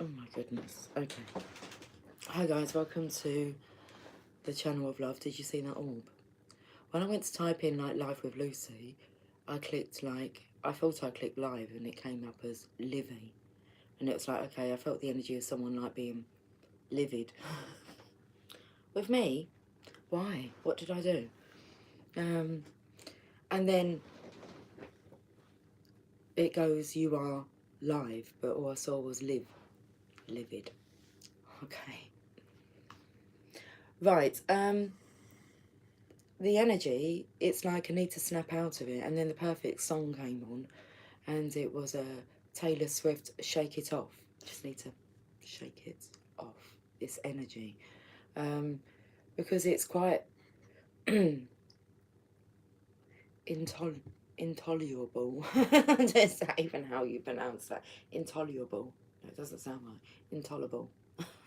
Oh my goodness. Okay. Hi guys, welcome to the channel of love. Did you see that orb? When I went to type in like live with Lucy, I clicked like, I thought I clicked live and it came up as livy. And it was like, okay, I felt the energy of someone like being livid. With me? Why? What did I do? And then it goes, you are live, but all I saw was livid. Okay. Right, the energy, it's like I need to snap out of it. And then the perfect song came on and it was a Taylor Swift Shake It Off. Just need to shake it off, this energy. Because it's quite intolerable. Is that even how you pronounce that? Intolerable. No, it doesn't sound right. Intolerable.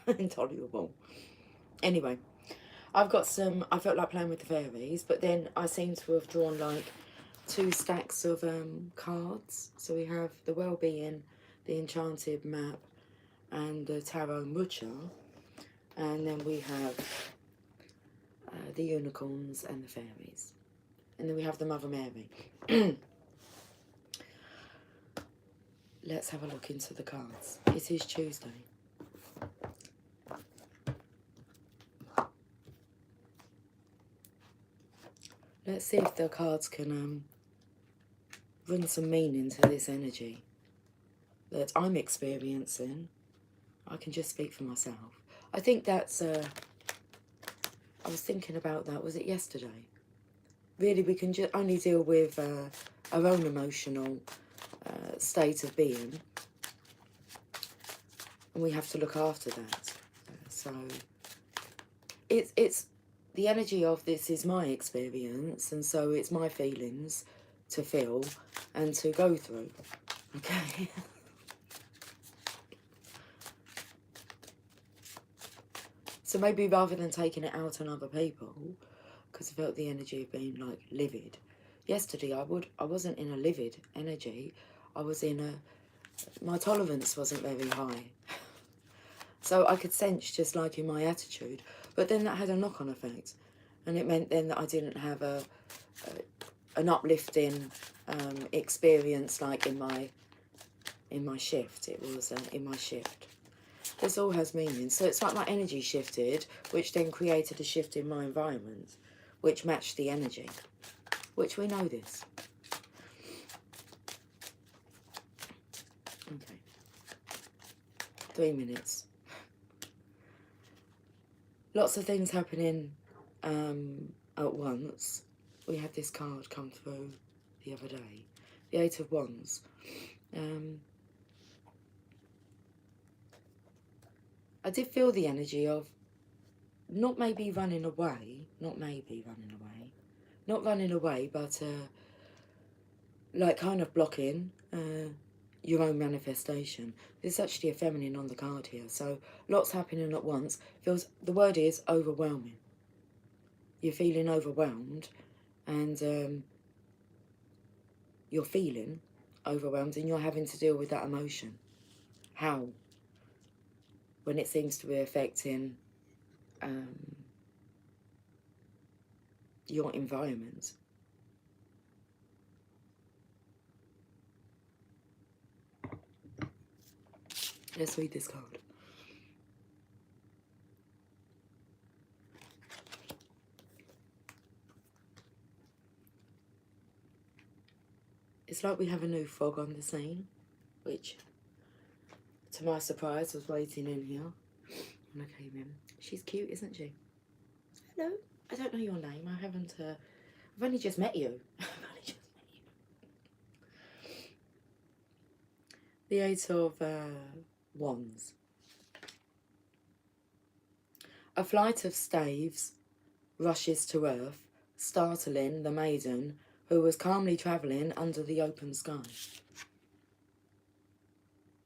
Intolerable. Anyway, I felt like playing with the fairies, but then I seem to have drawn like 2 stacks of cards. So we have the well-being, the enchanted map, and the tarot mucha. And then we have the unicorns and the fairies. And then we have the Mother Mary. Let's have a look into the cards. It is Tuesday. Let's see if the cards can bring some meaning to this energy that I'm experiencing. I can just speak for myself. I think that's, I was thinking about that, was it yesterday? Really, we can just only deal with our own emotional state of being. And we have to look after that. So it's the energy of this is my experience, and so it's my feelings to feel and to go through. Okay. So maybe rather than taking it out on other people, because I felt the energy of being like livid. Yesterday I wasn't in a livid energy. I was in a, my tolerance wasn't very high. So I could sense just like in my attitude, but then that had a knock-on effect, and it meant then that I didn't have an uplifting experience like in my shift. It was in my shift. This all has meaning. So it's like my energy shifted, which then created a shift in my environment, which matched the energy, which we know this. Okay. 3 minutes. Lots of things happening at once. We had this card come through the other day, the 8 of Wands. I did feel the energy of not maybe running away, not running away, but like kind of blocking your own manifestation. There's actually a feminine on the card here, so lots happening at once. Feels, the word is overwhelming. You're feeling overwhelmed, and you're feeling overwhelmed, and you're having to deal with that emotion. How? When it seems to be affecting your environment. Let's read this card. It's like we have a new fog on the scene, which, to my surprise, was waiting in here when I came in. She's cute, isn't she? Hello. I don't know your name. I haven't. I've only just met you. The 8 of Wands. A flight of staves rushes to earth, startling the maiden who was calmly travelling under the open sky.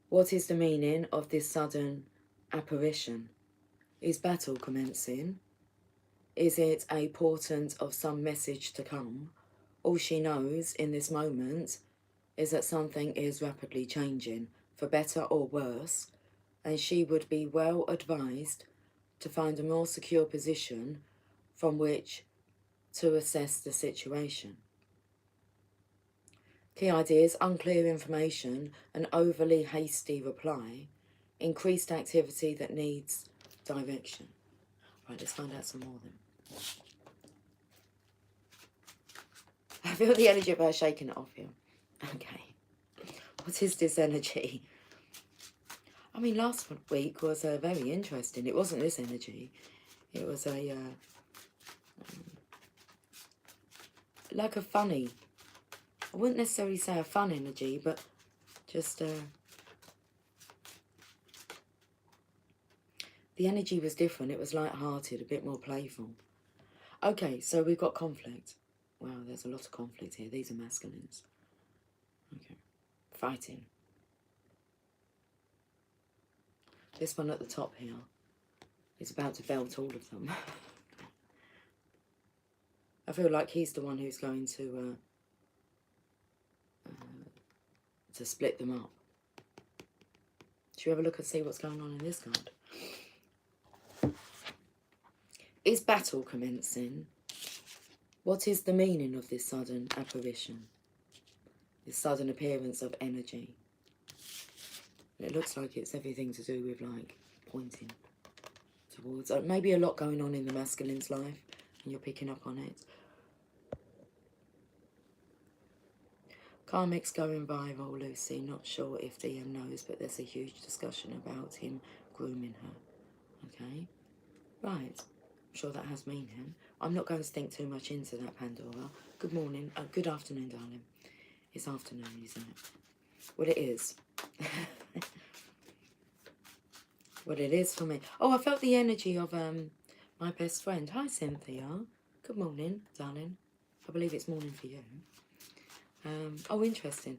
What is the meaning of this sudden apparition? Is battle commencing? Is it a portent of some message to come? All she knows in this moment is that something is rapidly changing, for better or worse, and she would be well advised to find a more secure position from which to assess the situation. Key ideas: unclear information, an overly hasty reply, increased activity that needs direction. Right, let's find out some more then. I feel the energy of her shaking it off here. Okay. What is this energy? I mean, last week was very interesting. It wasn't this energy. It was a like a funny, I wouldn't necessarily say a fun energy, but just the energy was different. It was light-hearted, a bit more playful. Okay, so we've got conflict. Wow, there's a lot of conflict here. These are masculines. Okay, fighting. This one at the top here is about to belt all of them. I feel like he's the one who's going to split them up. Should we have a look and see what's going on in this card? Is battle commencing? What is the meaning of this sudden apparition? This sudden appearance of energy? It looks like it's everything to do with, like, pointing towards... maybe a lot going on in the masculine's life, and you're picking up on it. Karmic's going viral, Lucy. Not sure if DM knows, but there's a huge discussion about him grooming her. Okay? Right. I'm sure that has meaning. I'm not going to think too much into that, Pandora. Good morning. Good afternoon, darling. It's afternoon, isn't it? Well, it is. Well, it is for me. Oh, I felt the energy of my best friend. Hi, Cynthia. Good morning, darling. I believe it's morning for you. Oh, interesting.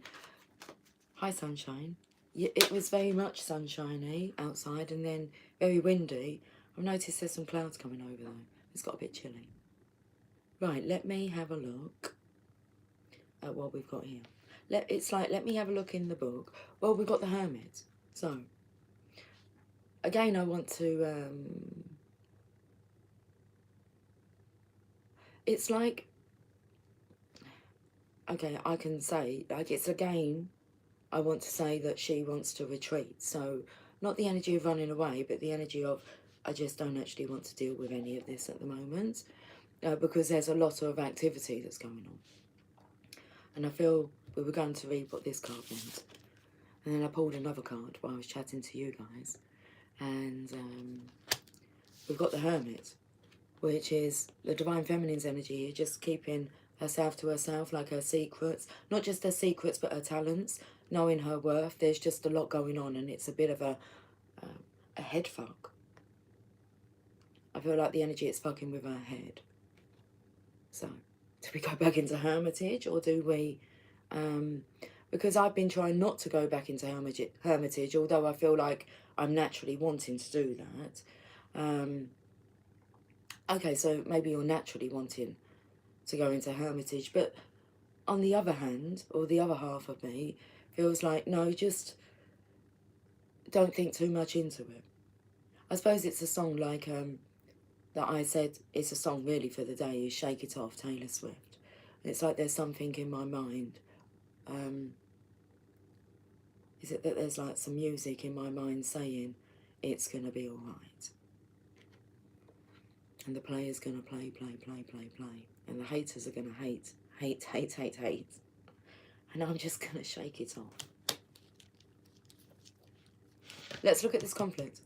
Hi, sunshine. Yeah, it was very much sunshiny outside and then very windy. I've noticed there's some clouds coming over though. It's got a bit chilly. Right, let me have a look at what we've got here. Let me have a look in the book. Well, we've got the Hermit. So, again, I want to... it's like... Okay, I can say, like, it's again, I want to say that she wants to retreat. So, not the energy of running away, but the energy of, I just don't actually want to deal with any of this at the moment. Because there's a lot of activity that's going on. And I feel we were going to read what this card meant. And then I pulled another card while I was chatting to you guys. And we've got the Hermit, which is the Divine Feminine's energy here, just keeping herself to herself, like her secrets. Not just her secrets, but her talents, knowing her worth. There's just a lot going on, and it's a bit of a head fuck. I feel like the energy is fucking with her head. So, do we go back into Hermitage, or do we... because I've been trying not to go back into Hermitage, although I feel like I'm naturally wanting to do that. Okay, so maybe you're naturally wanting to go into Hermitage, but on the other hand, or the other half of me, feels like, no, just don't think too much into it. I suppose it's a song like that I said it's a song really for the day, is Shake It Off, Taylor Swift. And it's like there's something in my mind. Is it that there's like some music in my mind saying it's going to be all right? And the player's going to play. And the haters are going to hate. And I'm just going to shake it off. Let's look at this conflict.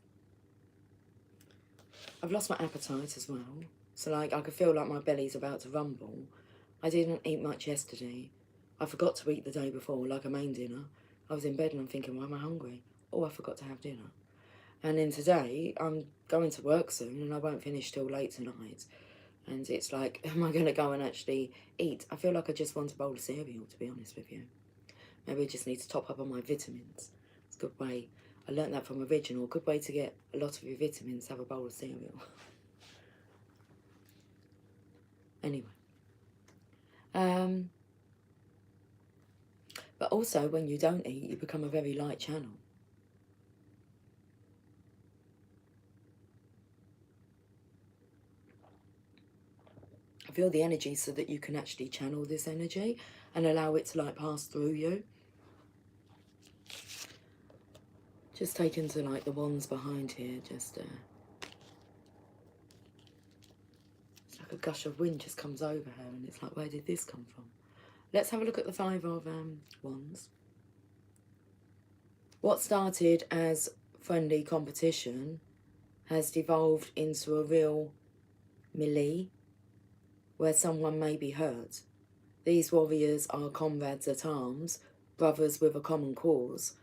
I've lost my appetite as well. So, like, I could feel like my belly's about to rumble. I didn't eat much yesterday. I forgot to eat the day before, like a main dinner. I was in bed and I'm thinking, why am I hungry? Oh, I forgot to have dinner. And then today, I'm going to work soon and I won't finish till late tonight. And it's like, am I going to go and actually eat? I feel like I just want a bowl of cereal, to be honest with you. Maybe I just need to top up on my vitamins. It's a good way. I learnt that from Original. Good way to get a lot of your vitamins, have a bowl of cereal. Anyway. But also, when you don't eat, you become a very light channel. Feel the energy so that you can actually channel this energy and allow it to like pass through you. Just take into like the wands behind here, just it's like a gush of wind just comes over her and it's like, where did this come from? Let's have a look at the Five of Wands. What started as friendly competition has devolved into a real melee where someone may be hurt. These warriors are comrades at arms, brothers with a common cause,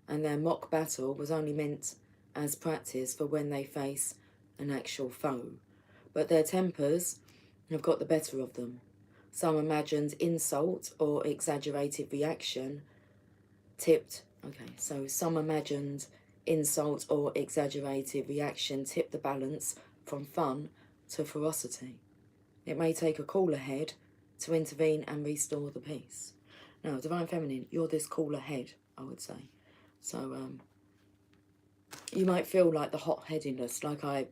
and their mock battle was only meant as practice for when they face an actual foe. But their tempers have got the better of them. Some imagined insult or exaggerated reaction tipped some imagined insult or exaggerated reaction tipped the balance from fun to ferocity. It may take a cooler head to intervene and restore the peace. Now, Divine Feminine, you're this cooler head, I would say. So, you might feel like the hot-headedness, like I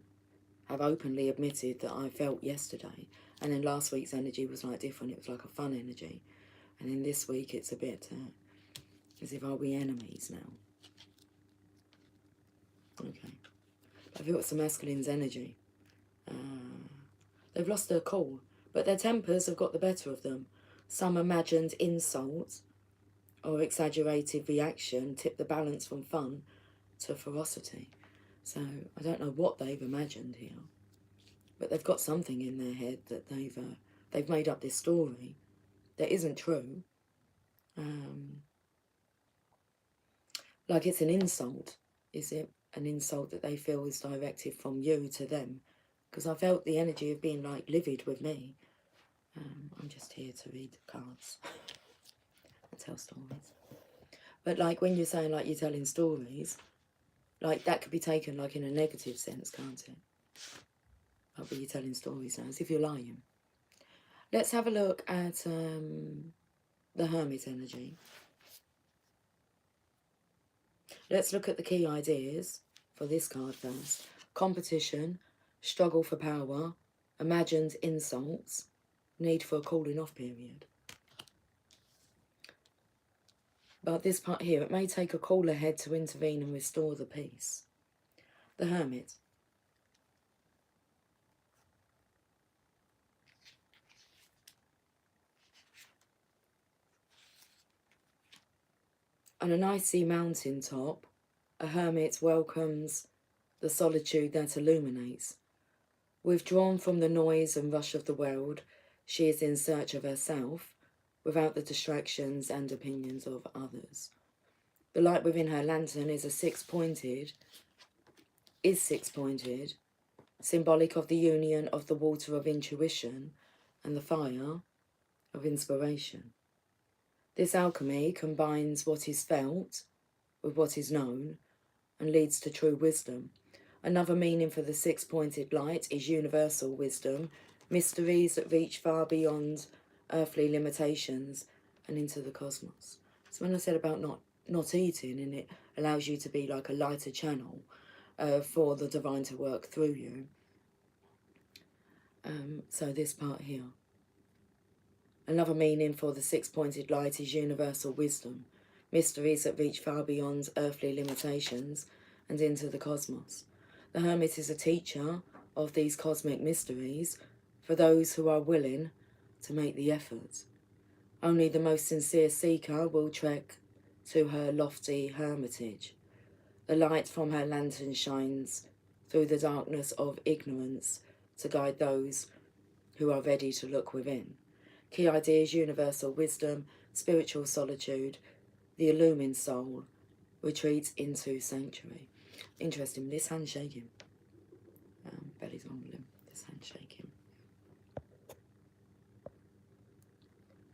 have openly admitted that I felt yesterday. And then last week's energy was like different. It was like a fun energy. And then this week it's a bit as if, are we enemies now? Okay. I feel it's the masculine's energy. They've lost their cool, but their tempers have got the better of them. Some imagined insult or exaggerated reaction tipped the balance from fun to ferocity. So I don't know what they've imagined here, but they've got something in their head that they've made up this story that isn't true. Like it's an insult. Is it an insult that they feel is directed from you to them? Because I felt the energy of being like livid with me. I'm just here to read the cards and tell stories. But like when you're saying like you're telling stories, like that could be taken like in a negative sense, can't it? Like when you're telling stories now, as if you're lying. Let's have a look at the Hermit energy. Let's look at the key ideas for this card first. Competition, struggle for power, imagined insults, need for a cooling off period. But this part here, it may take a cooler head to intervene and restore the peace. The Hermit. On an icy mountain top, a hermit welcomes the solitude that illuminates. Withdrawn from the noise and rush of the world, she is in search of herself, without the distractions and opinions of others. The light within her lantern is six-pointed, symbolic of the union of the water of intuition and the fire of inspiration. This alchemy combines what is felt with what is known and leads to true wisdom. Another meaning for the six-pointed light is universal wisdom, mysteries that reach far beyond earthly limitations and into the cosmos. So when I said about not eating, and it allows you to be like a lighter channel for the divine to work through you. So this part here. Another meaning for the six-pointed light is universal wisdom, mysteries that reach far beyond earthly limitations and into the cosmos. The Hermit is a teacher of these cosmic mysteries for those who are willing to make the effort. Only the most sincere seeker will trek to her lofty hermitage. The light from her lantern shines through the darkness of ignorance to guide those who are ready to look within. Key ideas: universal wisdom, spiritual solitude, the illumined soul, retreats into sanctuary. Interesting, this hand's shaking. Belly's rumbling, this hand's shaking.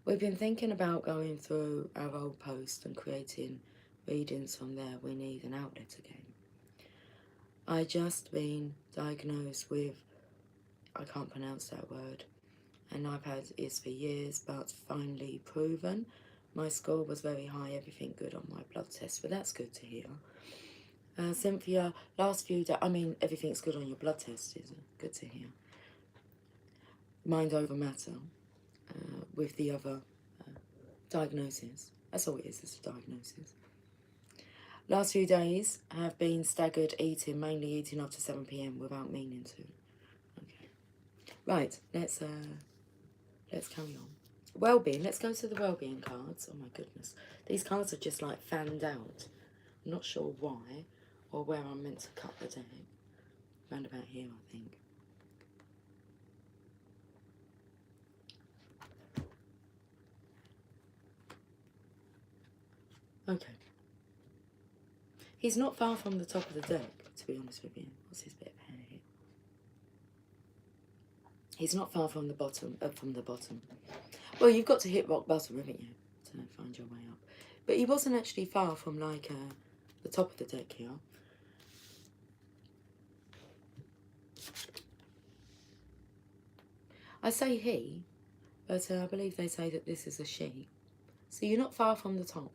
We've been thinking about going through our old post and creating readings from there. We need an outlet again. I just been diagnosed with, I can't pronounce that word, and I've had it for years, but finally proven. My score was very high, everything good on my blood test, but that's good to hear. Cynthia, last few days, I mean, everything's good on your blood test, is it? Good to hear. mind over matter with the other diagnosis. That's all it is, it's a diagnosis. Last few days have been staggered eating, mainly eating after 7 p.m. without meaning to. Okay. Right, let's carry on. Well-being, let's go to the well-being cards. Oh my goodness. These cards are just like fanned out. I'm not sure why or where I'm meant to cut the deck. Round about here, I think. Okay. He's not far from the top of the deck, to be honest with you. What's his bit of hair here? He's not far from the bottom, Well, you've got to hit rock bottom, haven't you, to find your way up. But he wasn't actually far from, like, the top of the deck here. I say he, but I believe they say that this is a she. So you're not far from the top.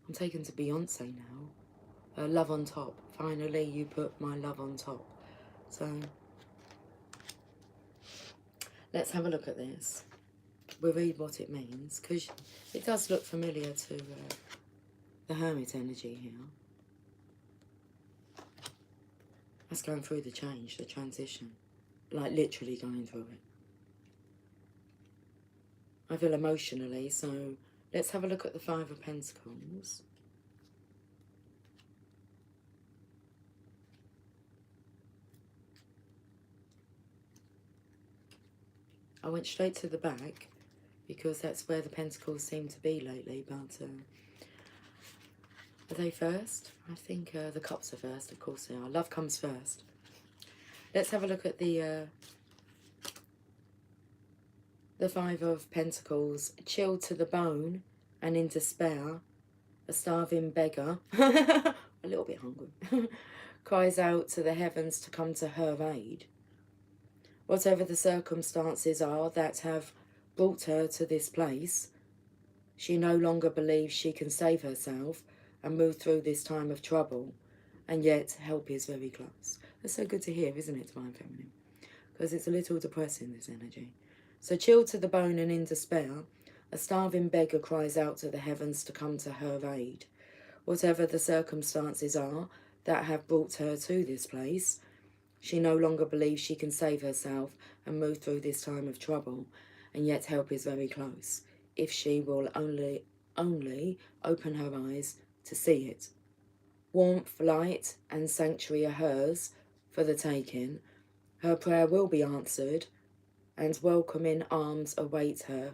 I'm taken to Beyonce now. Love on top. Finally, you put my love on top. So let's have a look at this. We'll read what it means, because it does look familiar to the Hermit energy here. That's going through the change, the transition. Like literally going through it. I feel emotionally, so let's have a look at the Five of Pentacles. I went straight to the back because that's where the Pentacles seem to be lately, but are they first? I think the Cups are first, of course they are. Love comes first. Let's have a look at the Five of Pentacles. Chilled to the bone and in despair, a starving beggar, a little bit hungry, cries out to the heavens to come to her aid. Whatever the circumstances are that have brought her to this place, she no longer believes she can save herself and move through this time of trouble, and yet help is very close. That's so good to hear, isn't it, Divine Feminine? Because it's a little depressing, this energy. So chilled to the bone and in despair, a starving beggar cries out to the heavens to come to her aid. Whatever the circumstances are that have brought her to this place, she no longer believes she can save herself and move through this time of trouble, and yet help is very close, if she will only open her eyes to see it. Warmth, light, and sanctuary are hers for the taking. Her prayer will be answered, and welcoming arms await her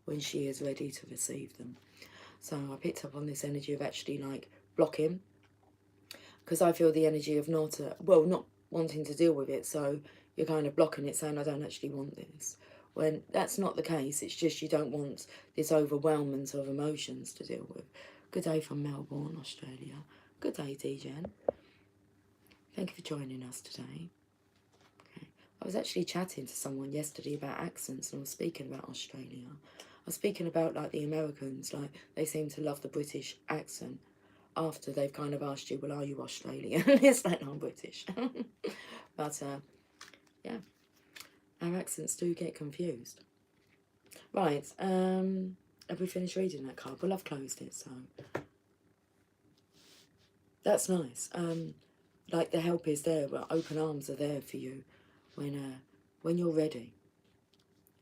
when she is ready to receive them. So I picked up on this energy of actually like blocking, because I feel the energy of not wanting to deal with it, so you're kind of blocking it, saying I don't actually want this, when that's not the case. It's just you don't want this overwhelmment of emotions to deal with. Good day from Melbourne, Australia. Good day, DJen. Thank you for joining us today. Okay. I was actually chatting to someone yesterday about accents, and I was speaking about Australia. I was speaking about like the Americans, like they seem to love the British accent after they've kind of asked you, well, are you Australian? It's like, no, I'm British. But yeah, our accents do get confused. Right, have we finished reading that card? Well, I've closed it, so that's nice. Like the help is there, but open arms are there for you when you're ready.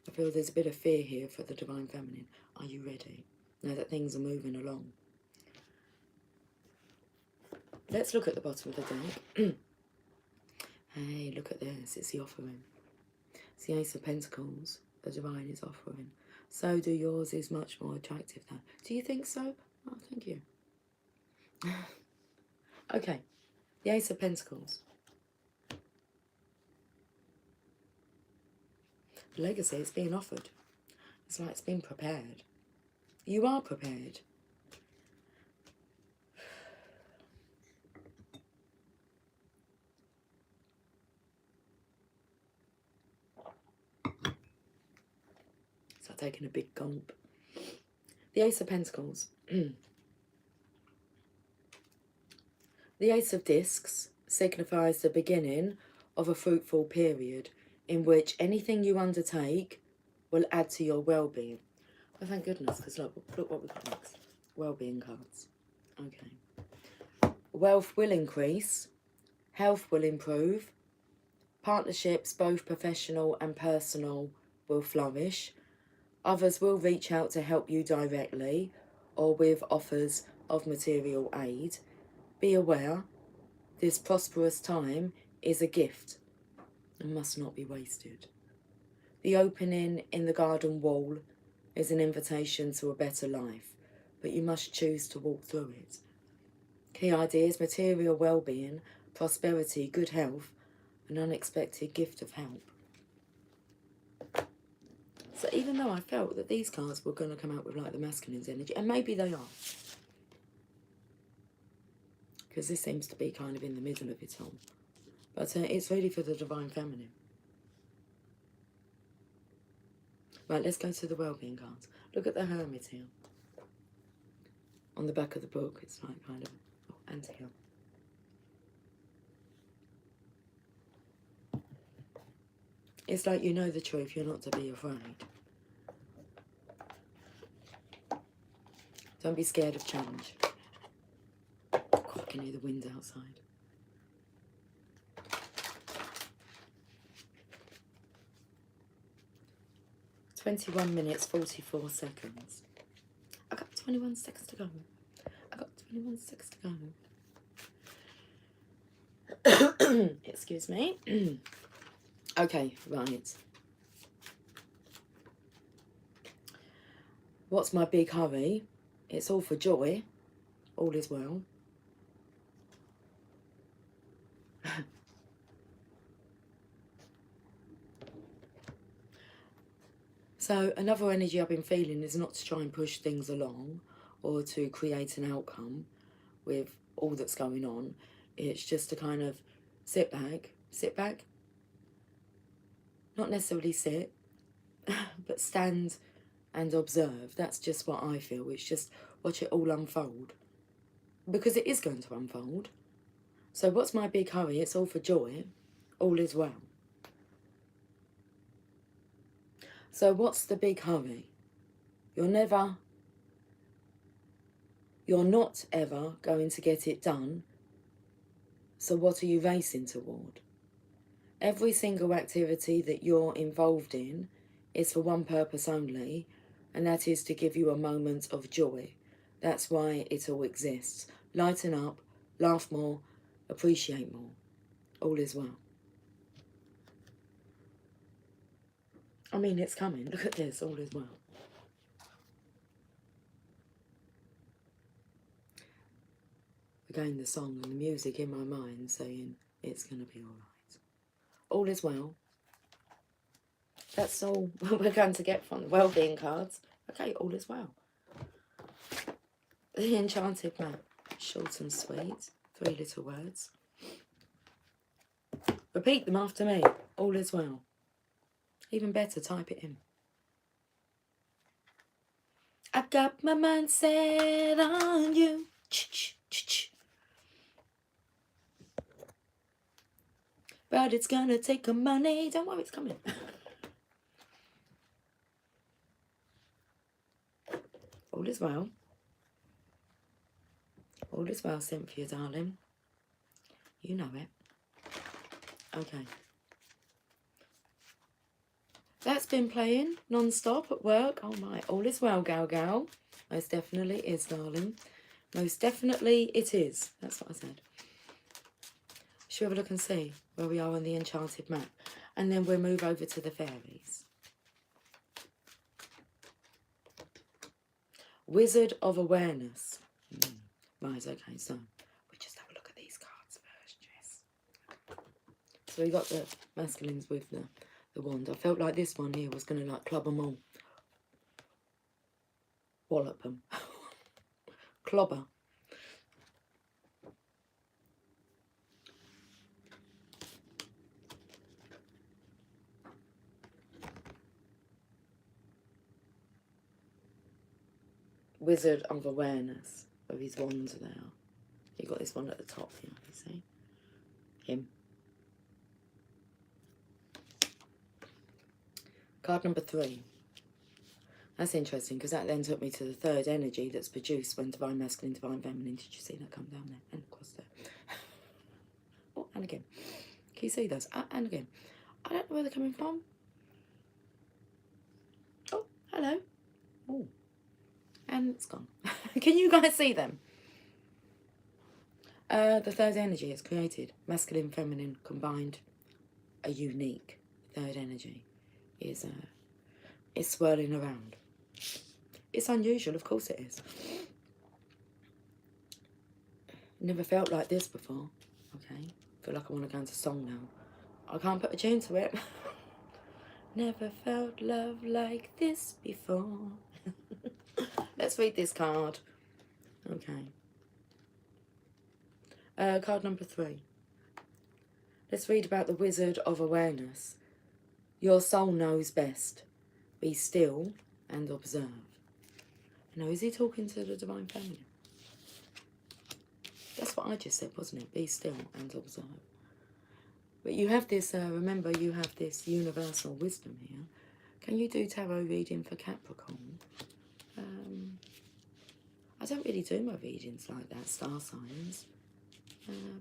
I feel there's a bit of fear here for the Divine Feminine. Are you ready? Now that things are moving along. Let's look at the bottom of the deck. Hey, look at this. It's the offering. It's the Ace of Pentacles. The Divine is offering. So do yours is much more attractive though. Do you think so? Oh, thank you. Okay. The Ace of Pentacles. The legacy is being offered. It's like it's been prepared. You are prepared. It's like taking a big gulp. The Ace of Pentacles. The Ace of Discs. signifies the beginning of a fruitful period in which anything you undertake will add to your well-being. Well, thank goodness, because look what we've got next. Well-being cards. Okay. Wealth will increase. Health will improve. Partnerships, both professional and personal, will flourish. Others will reach out to help you directly or with offers of material aid. Be aware, this prosperous time is a gift and must not be wasted. The opening in the garden wall is an invitation to a better life, but you must choose to walk through it. Key ideas: material well-being, prosperity, good health, an unexpected gift of help. So even though I felt that these cards were going to come out with like the masculine's energy, and maybe they are, because this seems to be kind of in the middle of it all, but it's really for the divine feminine. Right, let's go to the well-being cards. Look at the Hermit here. On the back of the book, it's like kind of, oh, and here. It's like you know the truth, you're not to be afraid. Don't be scared of change. God, I can hear the wind outside. "21 minutes, 44 seconds. I got 21 seconds to go. I got 21 seconds to go. Excuse me. Okay, right. What's my big hurry? It's all for joy. All is well. So another energy I've been feeling is not to try and push things along or to create an outcome with all that's going on. It's just to kind of sit back, not necessarily sit, but stand and observe. That's just what I feel. It's just watch it all unfold, because it is going to unfold. So what's my big hurry? It's all for joy. All is well. So what's the big hurry? You're not ever going to get it done. So what are you racing toward? Every single activity that you're involved in is for one purpose only, and that is to give you a moment of joy. That's why it all exists. Lighten up, laugh more, appreciate more. All is well. I mean, it's coming. Look at this. All is well. Again, the song and the music in my mind saying it's going to be all right. All is well. That's all we're going to get from the well-being cards. Okay, all is well. The Enchanted Map. Short and sweet. 3 little words. Repeat them after me. All is well. Even better, type it in. I got my mind set on you. But it's gonna take a money. Don't worry, it's coming. All is well. All is well, Cynthia, darling. You know it. Okay. That's been playing non-stop at work. Oh my, all is well, gal. Most definitely is, darling. Most definitely it is. That's what I said. Should we have a look and see where we are on the Enchanted Map? And then we'll move over to the fairies. Wizard of Awareness. Right, okay, so we'll just have a look at these cards first, Jess. So we got the masculines with the wand. I felt like this one here was going to like club them all. Wallop them. Clobber. Wizard of Awareness. Where his wands there. You got this one at the top here, you see. Him. Card number 3. That's interesting, because that then took me to the third energy that's produced when divine masculine, divine feminine. Did you see that come down there and across there? Oh, and again. Can you see those? And again. I don't know where they're coming from. Oh, hello. Oh, and it's gone. Can you guys see them? The third energy is created. Masculine, feminine combined. A unique third energy is swirling around. It's unusual, of course it is. Never felt like this before. Okay, feel like I want to go into song now. I can't put a tune to it. Never felt love like this before. Let's read this card. Okay. Card number 3. Let's read about the Wizard of Awareness. Your soul knows best. Be still and observe. Now, is he talking to the divine feminine? That's what I just said, wasn't it? Be still and observe. But you have this, remember, you have this universal wisdom here. Can you do tarot reading for Capricorn? I don't really do my readings like that, star signs.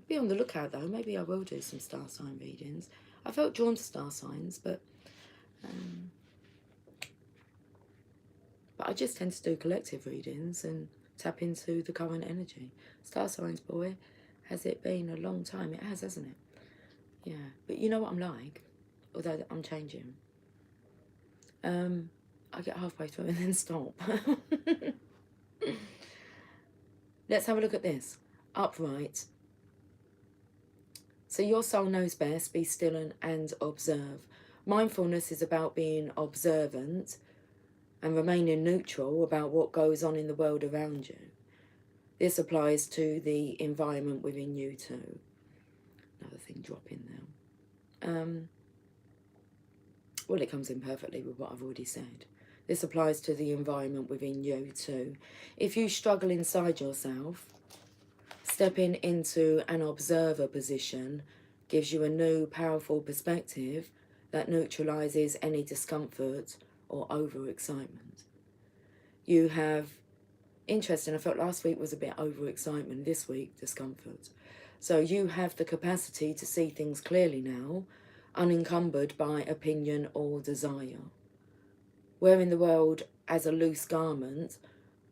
Be on the lookout though, maybe I will do some star sign readings. I felt drawn to star signs, but I just tend to do collective readings and tap into the current energy. Star signs, boy, has it been a long time? It has, hasn't it? Yeah, but you know what I'm like, although I'm changing. I get halfway through and then stop. Let's have a look at this. Upright. So your soul knows best. Be still and observe. Mindfulness is about being observant and remaining neutral about what goes on in the world around you. This applies to the environment within you too. Another thing dropping now. Well, it comes in perfectly with what I've already said. This applies to the environment within you too. If you struggle inside yourself, stepping into an observer position gives you a new, powerful perspective that neutralizes any discomfort or overexcitement. You have, interesting, I felt last week was a bit overexcitement, this week discomfort. So you have the capacity to see things clearly now, unencumbered by opinion or desire. Wearing the world as a loose garment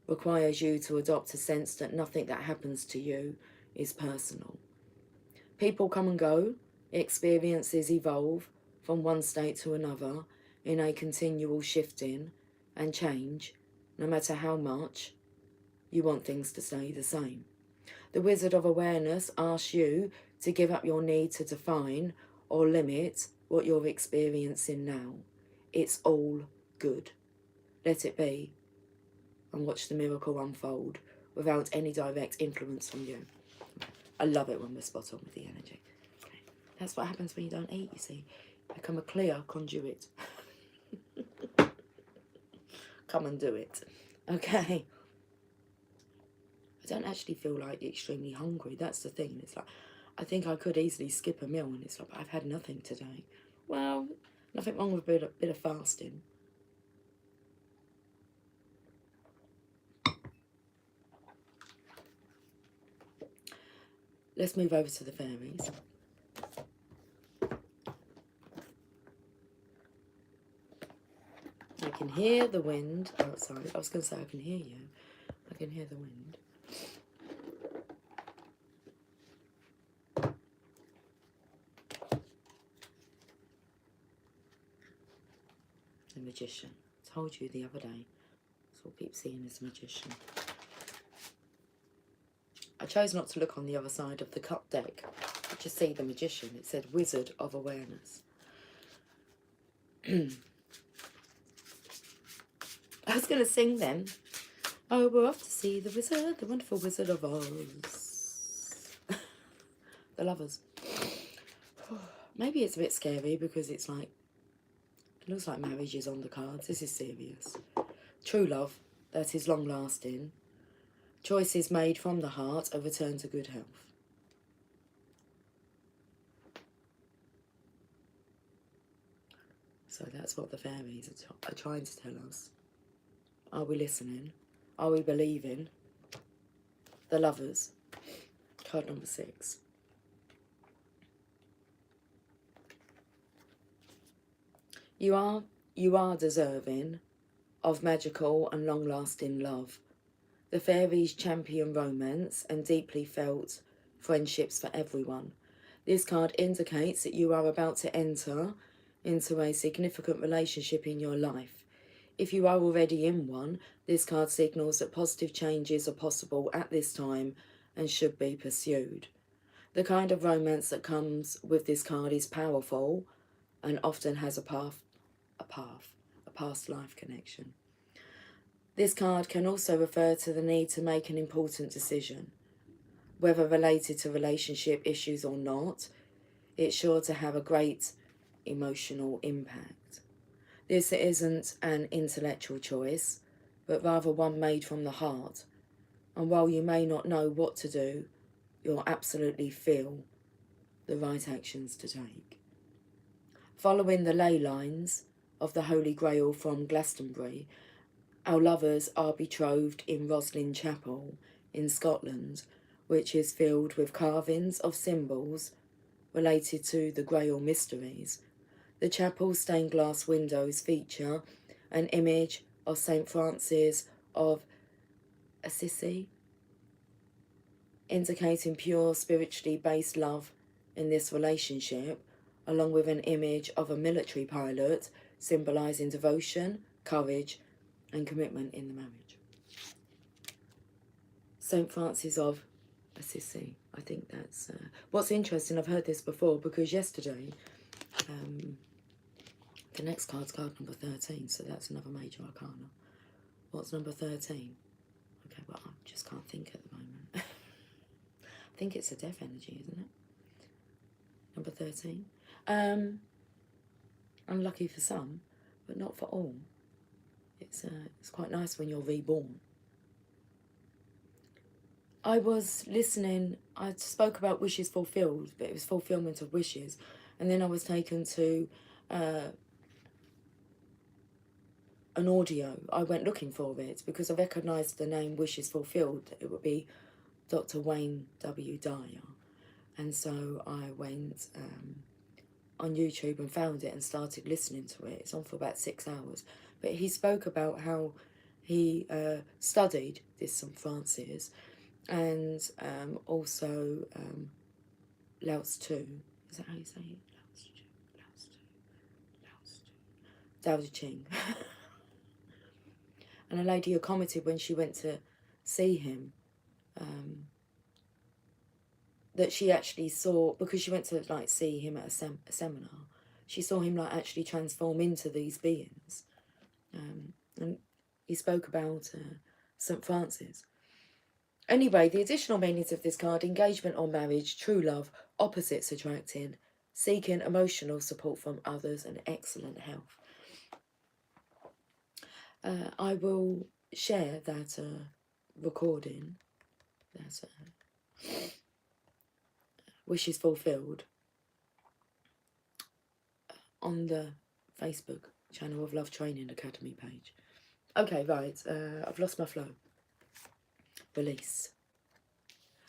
requires you to adopt a sense that nothing that happens to you is personal. People come and go, experiences evolve from one state to another in a continual shifting and change, no matter how much you want things to stay the same. The Wizard of Awareness asks you to give up your need to define or limit what you're experiencing now. It's all good. Let it be and watch the miracle unfold without any direct influence from you. I love it when we're spot on with the energy. Okay. That's what happens when you don't eat, you see. Become a clear conduit. Come and do it. Okay. I don't actually feel like extremely hungry. That's the thing. It's like, I think I could easily skip a meal and it's like, I've had nothing today. Well, nothing wrong with a bit of fasting. Let's move over to the fairies. I can hear the wind outside. I was going to say I can hear you. I can hear the wind. The Magician. I told you the other day. That's what I keep seeing is Magician. I chose not to look on the other side of the cup deck. Just see the Magician. It said Wizard of Awareness. I was going to sing then. Oh, we're off to see the wizard, the wonderful Wizard of Oz. The Lovers. Maybe it's a bit scary because it's like, it looks like marriage is on the cards. This is serious. True love that is long lasting. Choices made from the heart, a return to good health. So that's what the fairies are trying to tell us. Are we listening? Are we believing? The Lovers, card number 6. You are deserving of magical and long-lasting love. The fairies champion romance and deeply felt friendships for everyone. This card indicates that you are about to enter into a significant relationship in your life. If you are already in one, this card signals that positive changes are possible at this time and should be pursued. The kind of romance that comes with this card is powerful and often has a past life connection. This card can also refer to the need to make an important decision. Whether related to relationship issues or not, it's sure to have a great emotional impact. This isn't an intellectual choice, but rather one made from the heart. And while you may not know what to do, you'll absolutely feel the right actions to take. Following the ley lines of the Holy Grail from Glastonbury, our lovers are betrothed in Roslin Chapel in Scotland, which is filled with carvings of symbols related to the Grail mysteries. The chapel's stained glass windows feature an image of St. Francis of Assisi, indicating pure spiritually based love in this relationship, along with an image of a military pilot symbolising devotion, courage and commitment in the marriage. St. Francis of Assisi, I think that's... what's interesting, I've heard this before because yesterday, the next card's card number 13, so that's another major arcana. What's number 13? Okay, well, I just can't think at the moment. I think it's a death energy, isn't it? Number 13. Unlucky for some, but not for all. It's quite nice when you're reborn. I was listening, I spoke about wishes fulfilled, but it was fulfillment of wishes. And then I was taken to an audio. I went looking for it because I recognised the name Wishes Fulfilled. It would be Dr. Wayne W. Dyer. And so I went on YouTube and found it and started listening to it. It's on for about 6 hours. But he spoke about how he studied this St. Francis and also Lao Tzu. Is that how you say it? Lao Tzu. Tao Te Ching. And a lady who commented when she went to see him that she actually saw, because she went to like see him at a seminar, she saw him like actually transform into these beings. And he spoke about St. Francis. Anyway, the additional meanings of this card: engagement or marriage, true love, opposites attracting, seeking emotional support from others, and excellent health. I will share that recording, that Wishes Fulfilled, on the Facebook channel of Love Training Academy page. Okay, right, I've lost my flow. Release.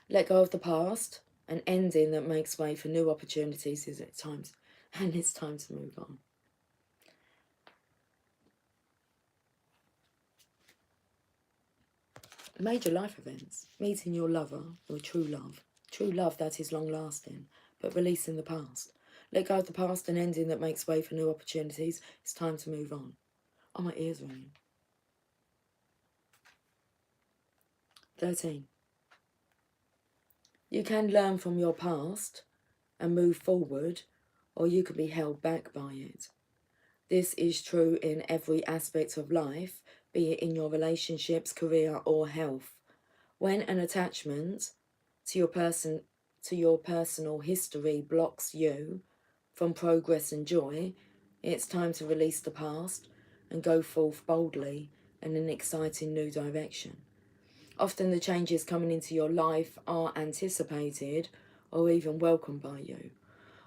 Let go of the past, an ending that makes way for new opportunities is at times, and it's time to move on. Major life events, meeting your lover or true love that is long lasting, but releasing the past. Let go of the past, an ending that makes way for new opportunities. It's time to move on. Oh, my ears ringing. 13. You can learn from your past and move forward, or you can be held back by it. This is true in every aspect of life, be it in your relationships, career, or health. When an attachment to your personal history blocks you from progress and joy, it's time to release the past and go forth boldly in an exciting new direction. Often the changes coming into your life are anticipated or even welcomed by you.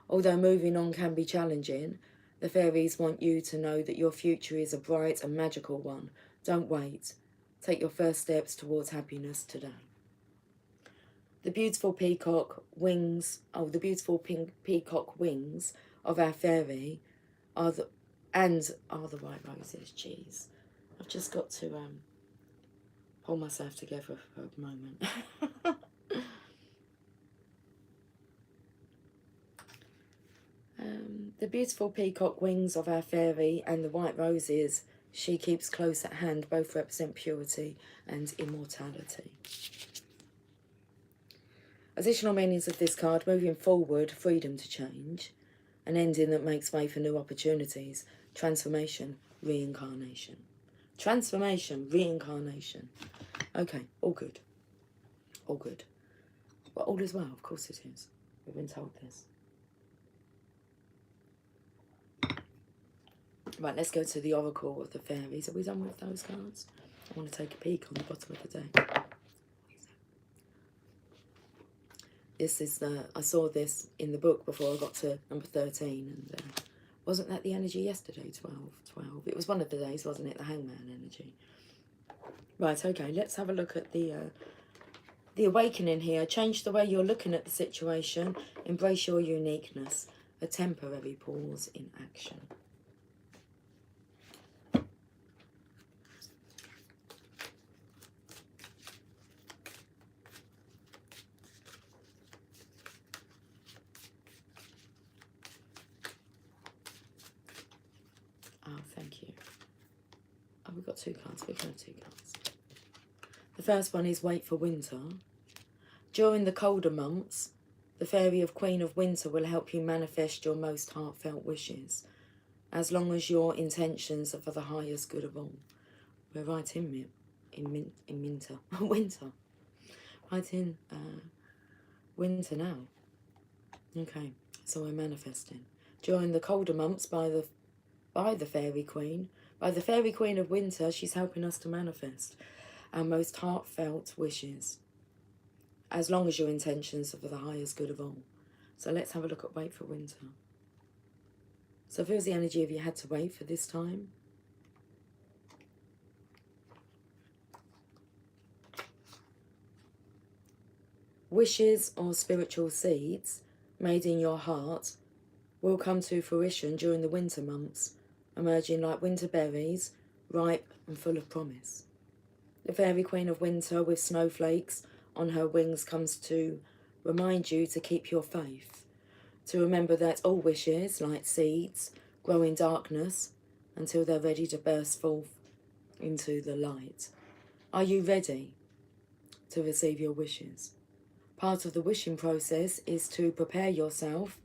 Although moving on can be challenging, The fairies want you to know that your future is a bright and magical one. Don't wait. Take your first steps towards happiness today. The beautiful peacock wings, the beautiful pink peacock wings of our fairy are the white roses. Jeez, I've just got to pull myself together for a moment. The beautiful peacock wings of our fairy and the white roses she keeps close at hand both represent purity and immortality. Additional meanings of this card: moving forward, freedom to change, an ending that makes way for new opportunities, transformation, reincarnation. Transformation, reincarnation. Okay, all good. All good. Well, all is well, of course it is. We've been told this. Right, let's go to the Oracle of the Fairies. Are we done with those cards? I want to take a peek on the bottom of the deck. This is I saw this in the book before I got to number 13, and wasn't that the energy yesterday, 12? It was one of the days, wasn't it? The Hangman energy. Right, okay, let's have a look at the awakening here. Change the way you're looking at the situation. Embrace your uniqueness. A temporary pause in action. Oh, thank you. Oh, we've got two cards. We can have two cards. The first one is Wait for Winter. During the colder months, the Fairy of Queen of Winter will help you manifest your most heartfelt wishes, as long as your intentions are for the highest good of all. We're right in winter. Winter. Right in winter now. Okay, so we're manifesting. During the colder months, by the Fairy Queen, by the Fairy Queen of Winter, she's helping us to manifest our most heartfelt wishes, as long as your intentions are for the highest good of all. So let's have a look at Wait for Winter. So feels the energy of you had to wait for this time. Wishes or spiritual seeds made in your heart will come to fruition during the winter months, emerging like winter berries, ripe and full of promise. The Fairy Queen of Winter with snowflakes on her wings comes to remind you to keep your faith, to remember that all wishes, like seeds, grow in darkness until they're ready to burst forth into the light. Are you ready to receive your wishes? Part of the wishing process is to prepare yourself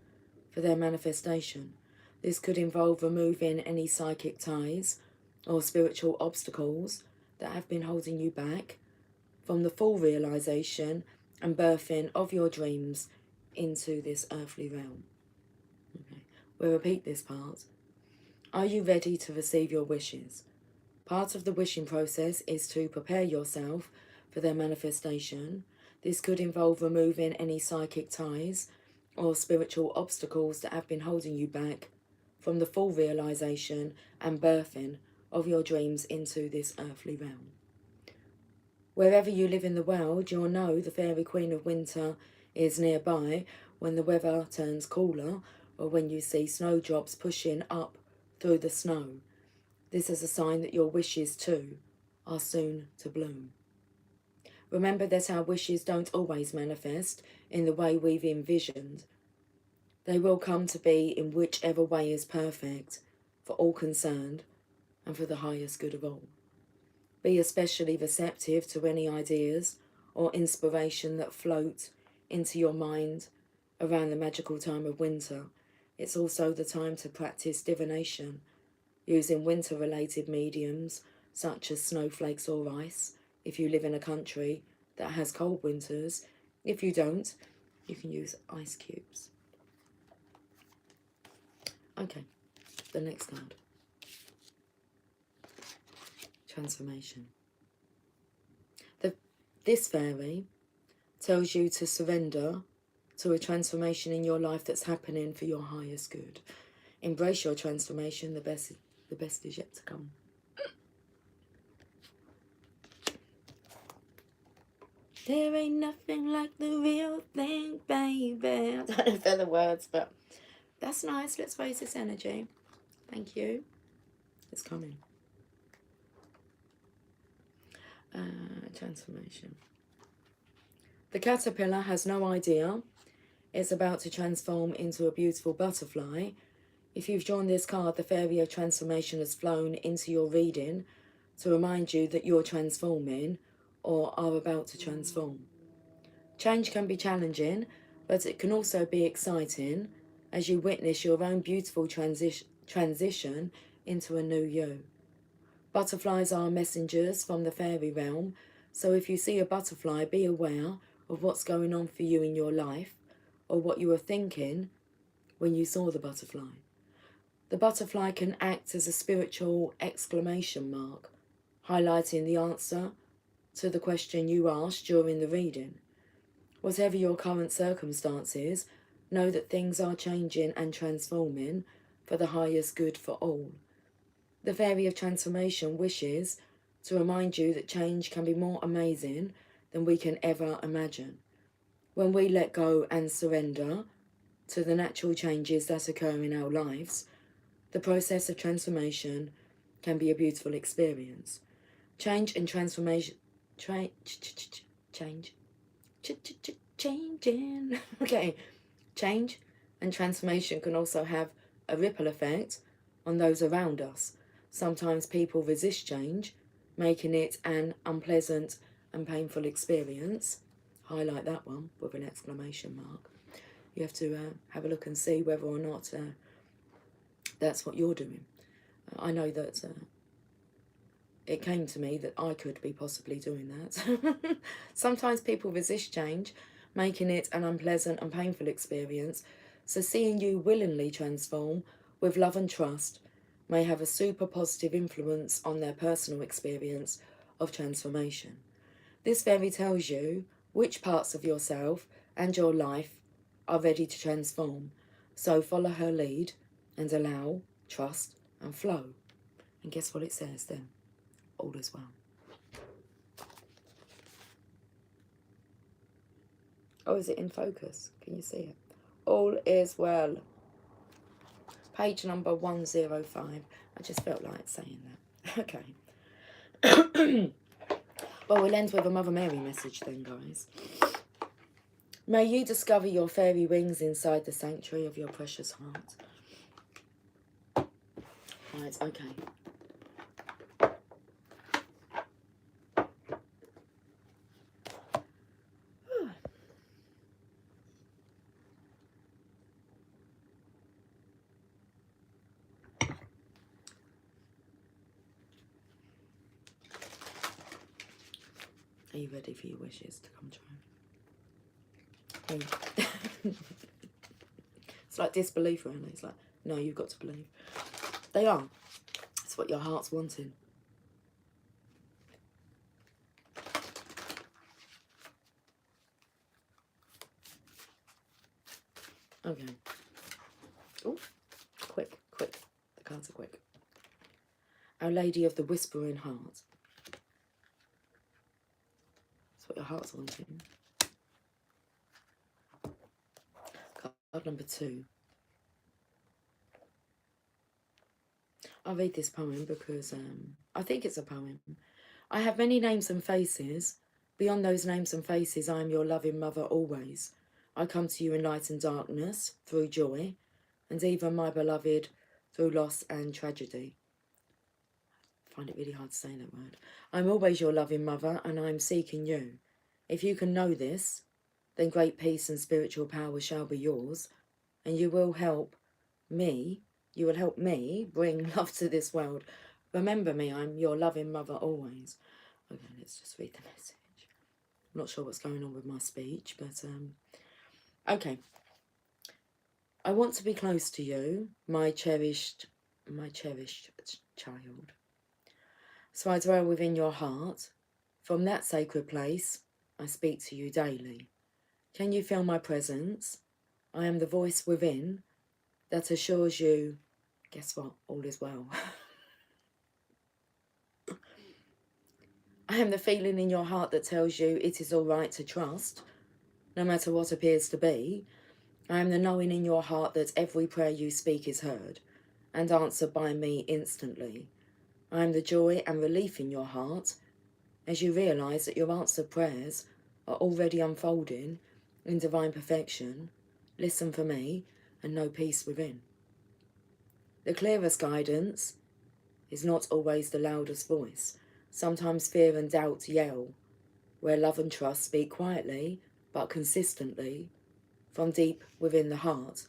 for their manifestation. This could involve removing any psychic ties or spiritual obstacles that have been holding you back from the full realization and birthing of your dreams into this earthly realm. Okay. We'll repeat this part. Are you ready to receive your wishes? Part of the wishing process is to prepare yourself for their manifestation. This could involve removing any psychic ties or spiritual obstacles that have been holding you back from the full realization and birthing of your dreams into this earthly realm. Wherever you live in the world, you'll know the Fairy Queen of Winter is nearby when the weather turns cooler or when you see snowdrops pushing up through the snow. This is a sign that your wishes too are soon to bloom. Remember that our wishes don't always manifest in the way we've envisioned. They will come to be in whichever way is perfect for all concerned and for the highest good of all. Be especially receptive to any ideas or inspiration that float into your mind around the magical time of winter. It's also the time to practice divination using winter-related mediums such as snowflakes or ice if you live in a country that has cold winters. If you don't, you can use ice cubes. Okay, the next card. Transformation. This fairy tells you to surrender to a transformation in your life that's happening for your highest good. Embrace your transformation. The best is yet to come. There ain't nothing like the real thing, baby. I don't know if they're the words, but that's nice. Let's raise this energy. Thank you. It's coming. Transformation. The caterpillar has no idea it's about to transform into a beautiful butterfly. If you've drawn this card, the fairy of transformation has flown into your reading to remind you that you're transforming or are about to transform. Change can be challenging, but it can also be exciting as you witness your own beautiful transition into a new you. Butterflies are messengers from the fairy realm, so if you see a butterfly, be aware of what's going on for you in your life or what you were thinking when you saw the butterfly. The butterfly can act as a spiritual exclamation mark, highlighting the answer to the question you asked during the reading. Whatever your current circumstances, know that things are changing and transforming for the highest good for all. The fairy of transformation wishes to remind you that change can be more amazing than we can ever imagine. When we let go and surrender to the natural changes that occur in our lives, the process of transformation can be a beautiful experience. Change and transformation... Changing. Okay. Change and transformation can also have a ripple effect on those around us. Sometimes people resist change, making it an unpleasant and painful experience. Highlight that one with an exclamation mark. You have to have a look and see whether or not that's what you're doing. I know that it came to me that I could be possibly doing that. Sometimes people resist change, making it an unpleasant and painful experience. So seeing you willingly transform with love and trust may have a super positive influence on their personal experience of transformation. This fairy tells you which parts of yourself and your life are ready to transform. So follow her lead and allow, trust and flow. And guess what it says then? All is well. Oh, is it in focus? Can you see it? All is well. Page number 105. I just felt like saying that. Okay. Well, we'll end with a Mother Mary message then, guys. May you discover your fairy wings inside the sanctuary of your precious heart. Right, okay. Are you ready for your wishes to come true? It's like disbelief, really. It's like, no, you've got to believe. They are. It's what your heart's wanting. Okay. Oh, quick. The cards are quick. Our Lady of the Whispering Heart. That's what your heart's wanting. Card number 2. I'll read this poem because I think it's a poem. I have many names and faces. Beyond those names and faces, I am your loving mother always. I come to you in light and darkness, through joy, and even my beloved, through loss and tragedy. I find it really hard to say that word. I'm always your loving mother, and I'm seeking you. If you can know this, then great peace and spiritual power shall be yours, and you will help me bring love to this world. Remember me, I'm your loving mother always. Okay, let's just read the message. I'm not sure what's going on with my speech, but okay. I want to be close to you, my cherished child. So I dwell within your heart. From that sacred place, I speak to you daily. Can you feel my presence? I am the voice within that assures you guess what? All is well. I am the feeling in your heart that tells you it is all right to trust, no matter what appears to be. I am the knowing in your heart that every prayer you speak is heard and answered by me instantly. I am the joy and relief in your heart as you realise that your answered prayers are already unfolding in divine perfection. Listen for me and know peace within. The clearest guidance is not always the loudest voice. Sometimes fear and doubt yell, where love and trust speak quietly but consistently from deep within the heart.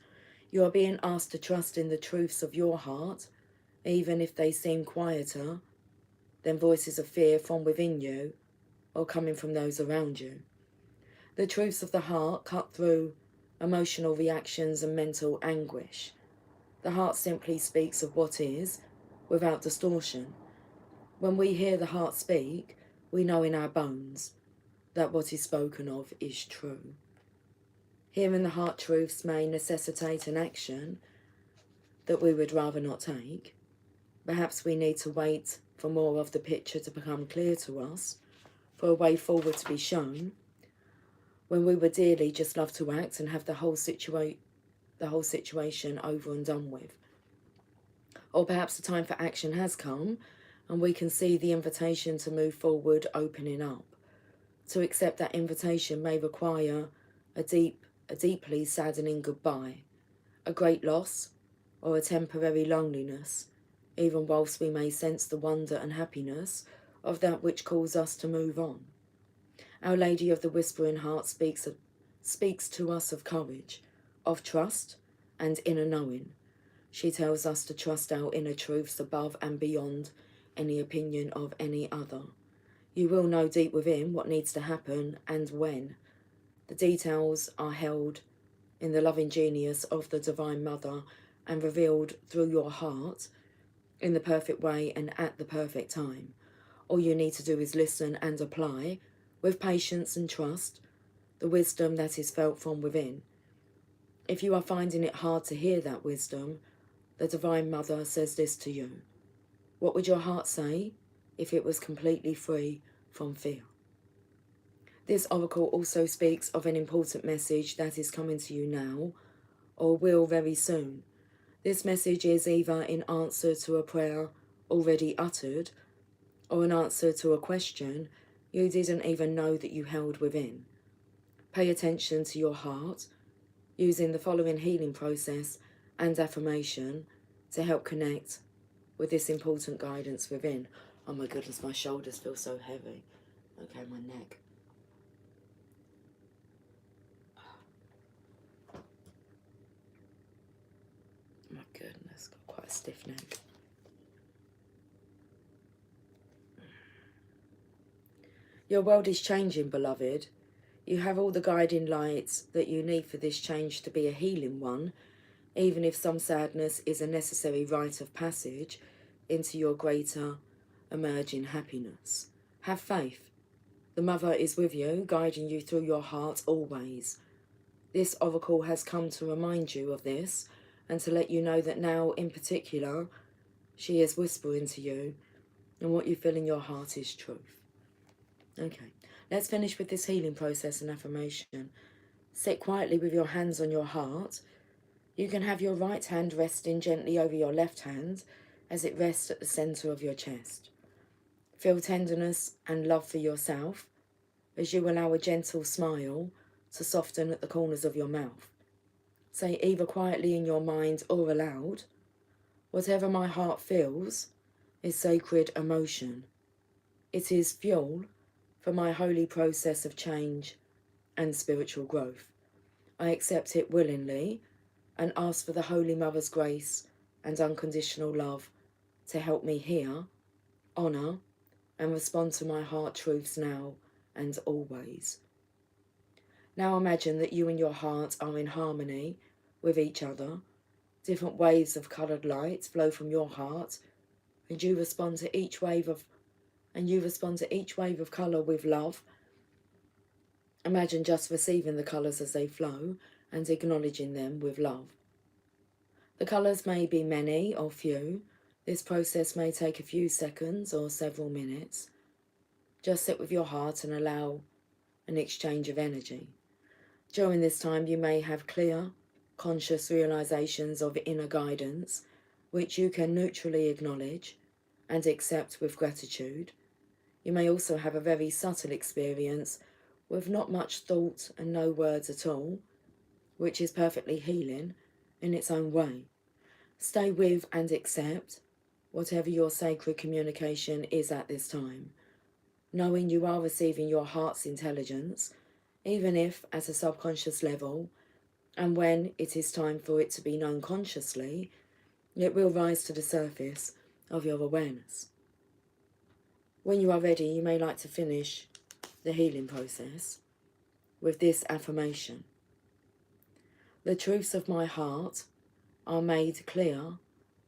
You are being asked to trust in the truths of your heart, even if they seem quieter than voices of fear from within you or coming from those around you. The truths of the heart cut through emotional reactions and mental anguish. The heart simply speaks of what is, without distortion. When we hear the heart speak, we know in our bones that what is spoken of is true. Hearing the heart truths may necessitate an action that we would rather not take. Perhaps we need to wait for more of the picture to become clear to us, for a way forward to be shown, when we would dearly just love to act and have the whole situation over and done with. Or perhaps the time for action has come and we can see the invitation to move forward opening up. To accept that invitation may require a deeply saddening goodbye, a great loss, or a temporary loneliness, even whilst we may sense the wonder and happiness of that which calls us to move on. Our Lady of the Whispering Heart speaks to us of courage, of trust, and inner knowing. She tells us to trust our inner truths above and beyond any opinion of any other. You will know deep within what needs to happen and when. The details are held in the loving genius of the Divine Mother and revealed through your heart in the perfect way and at the perfect time. All you need to do is listen and apply, with patience and trust, the wisdom that is felt from within. If you are finding it hard to hear that wisdom, the Divine Mother says this to you. What would your heart say if it was completely free from fear? This oracle also speaks of an important message that is coming to you now, or will very soon. This message is either in answer to a prayer already uttered, or an answer to a question you didn't even know that you held within. Pay attention to your heart, using the following healing process and affirmation to help connect with this important guidance within. Oh my goodness, my shoulders feel so heavy. Okay, my neck. My goodness, got quite a stiff neck. Your world is changing, beloved. You have all the guiding lights that you need for this change to be a healing one, even if some sadness is a necessary rite of passage into your greater emerging happiness. Have faith. The Mother is with you, guiding you through your heart always. This oracle has come to remind you of this and to let you know that now, in particular, she is whispering to you, and what you feel in your heart is truth. Okay, let's finish with this healing process and affirmation. Sit quietly with your hands on your heart. You can have your right hand resting gently over your left hand as it rests at the centre of your chest. Feel tenderness and love for yourself as you allow a gentle smile to soften at the corners of your mouth. Say either quietly in your mind or aloud, whatever my heart feels is sacred emotion. It is fuel for my holy process of change and spiritual growth. I accept it willingly and ask for the Holy Mother's grace and unconditional love to help me hear, honour, and respond to my heart truths now and always. Now imagine that you and your heart are in harmony with each other. Different waves of coloured light flow from your heart, and you respond to each wave of colour with love. Imagine just receiving the colours as they flow and acknowledging them with love. The colours may be many or few. This process may take a few seconds or several minutes. Just sit with your heart and allow an exchange of energy. During this time, you may have clear, conscious realizations of inner guidance, which you can neutrally acknowledge and accept with gratitude. You may also have a very subtle experience with not much thought and no words at all, which is perfectly healing in its own way. Stay with and accept whatever your sacred communication is at this time, knowing you are receiving your heart's intelligence, even if at a subconscious level, and when it is time for it to be known consciously, it will rise to the surface of your awareness. When you are ready, you may like to finish the healing process with this affirmation. The truths of my heart are made clear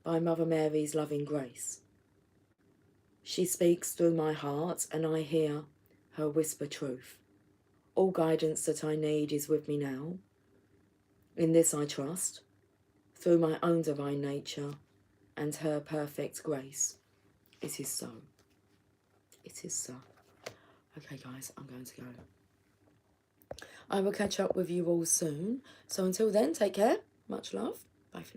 by Mother Mary's loving grace. She speaks through my heart and I hear her whisper truth. All guidance that I need is with me now. In this I trust, through my own divine nature and her perfect grace. It is so. It is so. Okay guys, I'm going to go. I will catch up with you all soon. So until then, take care. Much love. Bye for now.